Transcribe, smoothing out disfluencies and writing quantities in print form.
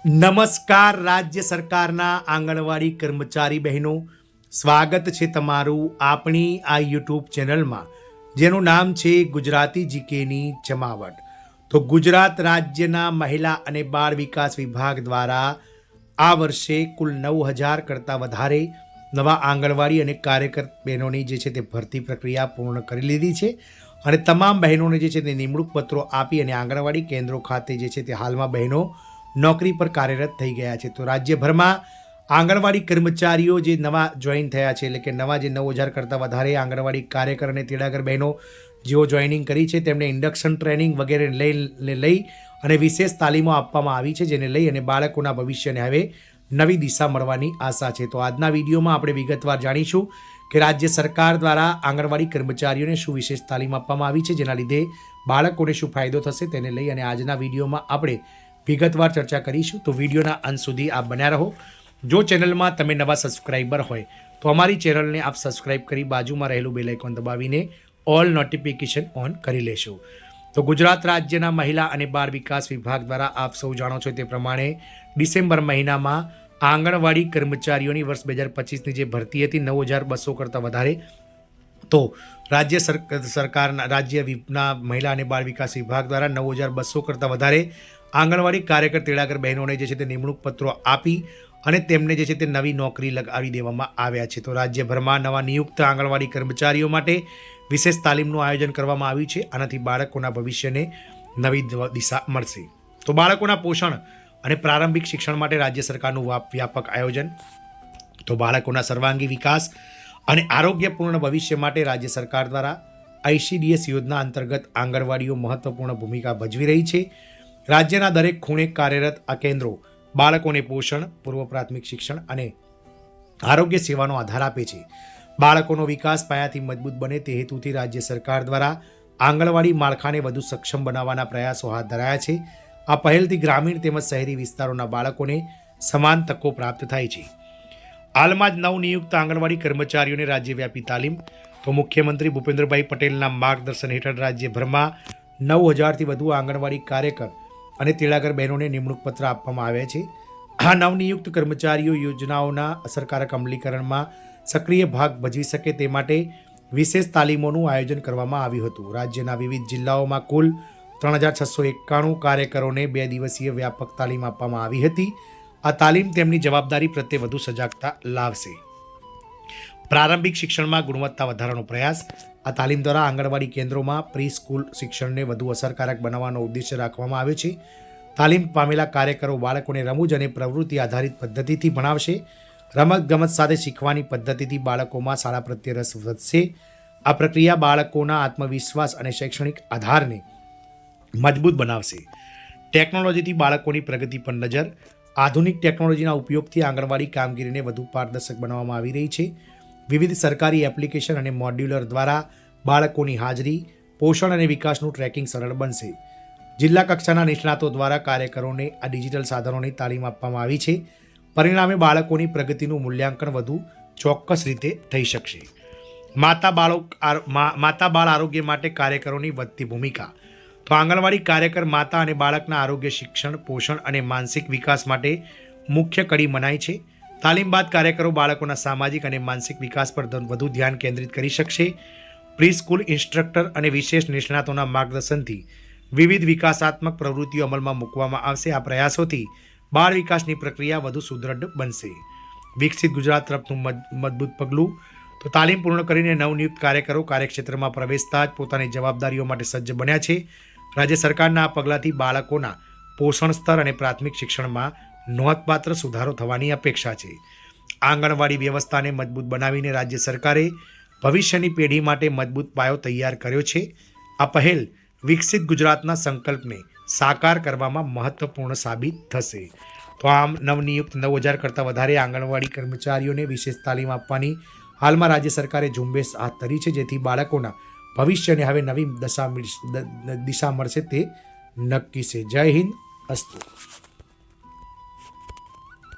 નમસ્કાર રાજ્ય સરકારના આંગણવાડી કર્મચારી બહેનો, સ્વાગત છે તમારું આપણી આ યુટ્યુબ ચેનલમાં જેનું નામ છે ગુજરાતી જીકેની જમાવટ. તો ગુજરાત રાજ્યના મહિલા અને બાળ વિકાસ વિભાગ દ્વારા આ વર્ષે કુલ 9,000 કરતાં વધારે નવા આંગણવાડી અને કાર્યકર બહેનોની જે છે તે ભરતી પ્રક્રિયા પૂર્ણ કરી લીધી છે અને તમામ બહેનોને જે છે તે નિમણૂક પત્રો આપી અને આંગણવાડી કેન્દ્રો ખાતે જે છે તે હાલમાં બહેનો નોકરી પર કાર્યરત થઈ ગયા છે. તો રાજ્યભરમાં આંગણવાડી કર્મચારીઓ જે નવા જોઈન થયા છે, એટલે કે નવા જે 9,000 કરતાં વધારે આંગણવાડી કાર્યકર અને તેડાગર બહેનો જેઓ જોઈનિંગ કરી છે તેમને ઇન્ડક્શન ટ્રેનિંગ વગેરે લઈ અને વિશેષ તાલીમો આપવામાં આવી છે, જેને લઈ અને બાળકોના ભવિષ્યને હવે નવી દિશા મળવાની આશા છે. તો આજના વિડીયોમાં આપણે વિગતવાર જાણીશું કે રાજ્ય સરકાર દ્વારા આંગણવાડી કર્મચારીઓને શું વિશેષ તાલીમ આપવામાં આવી છે, જેના લીધે બાળકોને શું ફાયદો થશે તેને લઈ અને આજના વિડીયોમાં આપણે વિગતવાર ચર્ચા કરીશું. તો વિડીયોના અંત સુધી આપ બન્યા રહો. જો ચેનલમાં તમે નવા સબસ્ક્રાઈબર હોય તો અમારી ચેનલને આપ સબસ્ક્રાઈબ કરી બાજુમાં રહેલું બેલ આઇકોન દબાવીને ઓલ નોટિફિકેશન ઓન કરી લેશો. તો ગુજરાત રાજ્યના મહિલા અને બાળ વિકાસ વિભાગ દ્વારા આપ સૌ જાણો છો તે પ્રમાણે ડિસેમ્બર મહિનામાં આંગણવાડી કર્મચારીઓની વર્ષ 2025ની જે ભરતી હતી 9,200 કરતાં વધારે, તો રાજ્ય સરકારના રાજ્યના મહિલા અને બાળ વિકાસ વિભાગ દ્વારા 9,200 કરતાં વધારે આંગણવાડી કાર્યકર તેડાગર બહેનોને જે છે તે નિમણૂક પત્રો આપી અને તેમને જે છે તે નવી નોકરી લગાવી દેવામાં આવ્યા છે. તો રાજ્યભરમાં નવા નિયુક્ત આંગણવાડી કર્મચારીઓ માટે વિશેષ તાલીમનું આયોજન કરવામાં આવ્યું છે. આનાથી બાળકોના ભવિષ્યને નવી દિશા મળશે. તો બાળકોના પોષણ અને પ્રારંભિક શિક્ષણ માટે રાજ્ય સરકારનું વ્યાપક આયોજન. તો બાળકોના સર્વાંગી વિકાસ અને આરોગ્યપૂર્ણ ભવિષ્ય માટે રાજ્ય સરકાર દ્વારા ICDS યોજના અંતર્ગત આંગણવાડીઓ મહત્વપૂર્ણ ભૂમિકા ભજવી રહી છે. રાજ્યના દરેક ખૂણે કાર્યરત આ કેન્દ્રો બાળકોને પોષણ, પૂર્વ પ્રાથમિક શિક્ષણ અને આરોગ્ય સેવાનો આધાર આપે છે. બાળકોનો વિકાસ પાયાથી મજબૂત બને તે હેતુથી રાજ્ય સરકાર દ્વારા આંગણવાડી માળખાને વધુ સક્ષમ બનાવવાના પ્રયાસો હાથ ધરાયા છે. આ પહેલથી ગ્રામીણ તેમજ શહેરી વિસ્તારોના બાળકોને સમાન તકો પ્રાપ્ત થાય છે. હાલમાં જ નવનિયુક્ત આંગણવાડી કર્મચારીઓને રાજ્યવ્યાપી તાલીમ. તો મુખ્યમંત્રી ભૂપેન્દ્રભાઈ પટેલના માર્ગદર્શન હેઠળ રાજ્યભરમાં 9,000થી વધુ આંગણવાડી કાર્યકર અને તેડાગર બહેનોને નિમણૂક પત્ર આપવામાં આવ્યા છે. આ નવનિયુક્ત કર્મચારીઓ યોજનાઓના અસરકારક અમલીકરણમાં સક્રિય ભાગ ભજવી શકે તે માટે વિશેષ તાલીમોનું આયોજન કરવામાં આવ્યું હતું. રાજ્યના વિવિધ જિલ્લાઓમાં કુલ 3,691 કાર્યકરોને 2 દિવસીય વ્યાપક તાલીમ આપવામાં આવી હતી. આ તાલીમ તેમની જવાબદારી પ્રત્યે વધુ સજાગતા લાવશે. પ્રારંભિક શિક્ષણમાં ગુણવત્તા વધારવાનો પ્રયાસ. આ તાલીમ દ્વારા આંગણવાડી કેન્દ્રોમાં પ્રી સ્કૂલ શિક્ષણને વધુ અસરકારક બનાવવાનો ઉદ્દેશ્ય રાખવામાં આવ્યો છે. તાલીમ પામેલા કાર્યકરો બાળકોને રમૂજ અને પ્રવૃત્તિ આધારિત પદ્ધતિથી ભણાવશે. રમતગમત સાથે શીખવાની પદ્ધતિથી બાળકોમાં શાળા પ્રત્યે રસ વધશે. આ પ્રક્રિયા બાળકોના આત્મવિશ્વાસ અને શૈક્ષણિક આધારને મજબૂત બનાવશે. ટેકનોલોજીથી બાળકોની પ્રગતિ પર નજર. આધુનિક ટેકનોલોજીના ઉપયોગથી આંગણવાડી કામગીરીને વધુ પારદર્શક બનાવવામાં આવી રહી છે. વિવિધ સરકારી એપ્લિકેશન અને મોડ્યુલર દ્વારા બાળકોની હાજરી, પોષણ અને વિકાસનું ટ્રેકિંગ સરળ બનશે. જિલ્લા કક્ષાના નિષ્ણાતો દ્વારા કાર્યકરોને આ ડિજિટલ સાધનોની તાલીમ આપવામાં આવી છે. પરિણામે બાળકોની પ્રગતિનું મૂલ્યાંકન વધુ ચોક્કસ રીતે થઈ શકશે. માતા બાળ આરોગ્ય માટે કાર્યકરોની વધતી ભૂમિકા. તો આંગણવાડી કાર્યકર માતા અને બાળકના આરોગ્ય, શિક્ષણ, પોષણ અને માનસિક વિકાસ માટે મુખ્ય કડી મનાય છે. તાલીમ બાદ કાર્યકરો બાળકોના સામાજિક અને માનસિક વિકાસ પર વધુ ધ્યાન કેન્દ્રિત કરી શકશે. પ્રી સ્કૂલ ઇન્સ્ટ્રક્ટર અને વિશેષ નિષ્ણાતોના માર્ગદર્શનથી વિવિધ વિકાસાત્મક પ્રવૃત્તિઓ અમલમાં મૂકવામાં આવશે. આ પ્રયાસોથી બાળ વિકાસની પ્રક્રિયા વધુ સુદૃઢ બનશે. વિકસિત ગુજરાત તરફનું મજબૂત પગલું. તો તાલીમ પૂર્ણ કરીને નવનિયુક્ત કાર્યકરો કાર્યક્ષેત્રમાં પ્રવેશતા જ પોતાની જવાબદારીઓ માટે સજ્જ બન્યા છે. રાજ્ય સરકારના આ પગલાંથી બાળકોના પોષણ સ્તર અને પ્રાથમિક શિક્ષણમાં નોંધપાત્ર સુધારો થવાની અપેક્ષા છે. આંગણવાડી વ્યવસ્થાને મજબૂત બનાવીને રાજ્ય સરકારે ભવિષ્યની પેઢી માટે મજબૂત પાયો તૈયાર કર્યો છે. આ પહેલ વિકસિત ગુજરાતના સંકલ્પને સાકાર કરવામાં મહત્વપૂર્ણ સાબિત થશે. તો આમ નવનિયુક્ત 9,000 કરતાં વધારે આંગણવાડી કર્મચારીઓને વિશેષ તાલીમ આપવાની હાલમાં રાજ્ય સરકારે ઝુંબેશ હાથ ધરી છે, જેથી બાળકોના ભવિષ્યને હવે નવી દિશા મળશે તે નક્કી છે. જય હિન્દ, અસ્તુ.